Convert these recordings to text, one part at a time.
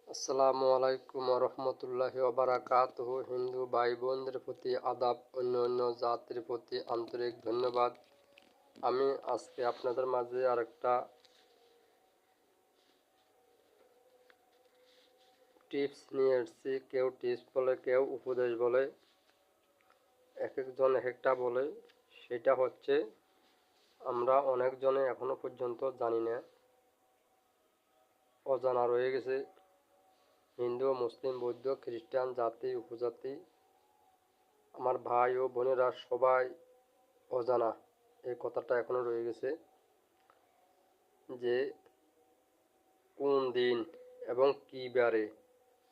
আসসালামু আলাইকুম রহমতুল্লাহি ওবারাকাতুহু। হিন্দু ভাই বোনদের প্রতি আদাব, অন্য অন্য জাতির প্রতি আন্তরিক ধন্যবাদ। আমি আজকে আপনাদের মাঝে আরেকটা টিপস নিয়ে এসেছি। কেউ টিপস বলে, কেউ উপদেশ বলে, এক একজন এক একটা বলে। সেটা হচ্ছে, আমরা অনেকজনে এখনো পর্যন্ত জানি না, অজানা রয়ে গেছে। হিন্দু, মুসলিম, বৌদ্ধ, খ্রিস্টান, জাতি উপজাতি, আমার ভাই ও বোনেরা সবাই অজানা এই কথাটা এখনো রয়ে গেছে যে কোন দিন এবং কী বারে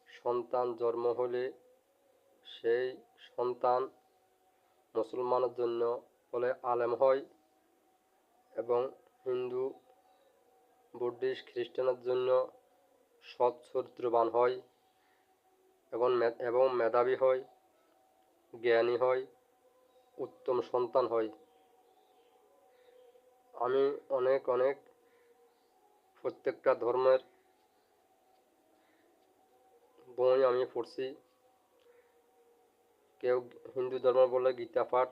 সন্তান জন্ম হলে সেই সন্তান মুসলমানের জন্য বলে আলেম হয়, এবং হিন্দু, বুদ্ধিস্ট, খ্রিস্টানের জন্য সৎ চরিত্রবান হয় এবং মেধাবী হয়, জ্ঞানী হয়, উত্তম সন্তান হয়। আমি অনেক অনেক প্রত্যেকটা ধর্মের বই আমি পড়ছি। কেউ হিন্দু ধর্ম বলে গীতা পাঠ,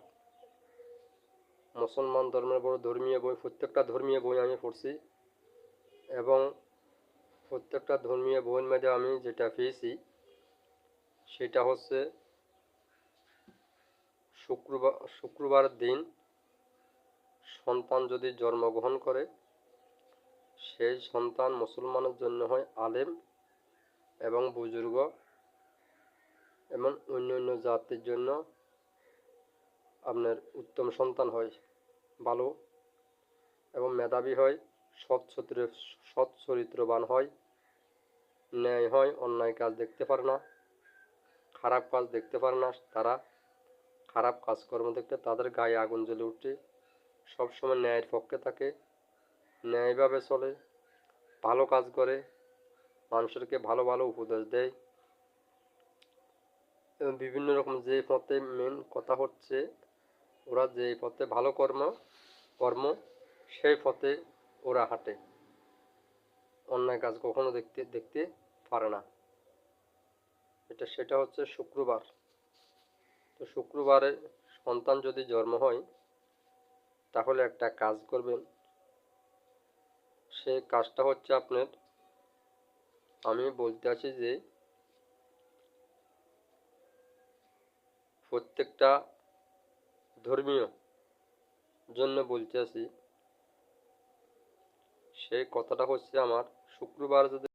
মুসলমান ধর্মের বড় ধর্মীয় বই, প্রত্যেকটা ধর্মীয় বই আমি পড়ছি, এবং প্রত্যেকটা ধর্মীয় বইয়ের মধ্যে আমি যেটা পেয়েছি সেটা হচ্ছে শুক্রবারের দিন সন্তান যদি জন্মগ্রহণ করে, সেই সন্তান মুসলমানের জন্য হয় আলেম এবং বুজুর্গ, এবং অন্য অন্য জাতির জন্য আপনার উত্তম সন্তান হয়, ভালো এবং মেধাবী হয়, সৎ চরিত্রবান হয়, ন্যায় হয়, অন্যায় কাজ দেখতে পারে না, খারাপ কাজ দেখতে পারে না। তারা খারাপ কাজকর্ম দেখতে তাদের গায়ে আগুন জ্বলে উঠে, সবসময় ন্যায়ের পক্ষে থাকে, ন্যায়ভাবে চলে, ভালো কাজ করে, মানুষকে ভালো ভালো উপদেশ দেয়, এবং বিভিন্ন রকম যে পথে, মেন কথা হচ্ছে ওরা যে পথে ভালো কর্ম সেই পথে ওরা হাঁটে, অন্যায় কাজ কখনো দেখতে পারে না। সেটা হচ্ছে শুক্রবার। তো শুক্রবারে সন্তান যদি জন্ম হয়, তাহলে একটা কাজ করবেন। সেই কাজটা হচ্ছে আপনার, আমি বলতে আছি যে প্রত্যেকটা ধর্মীয় জন্য বলতে আছি, সেই কথাটা হচ্ছে আমার শুক্রবার যদি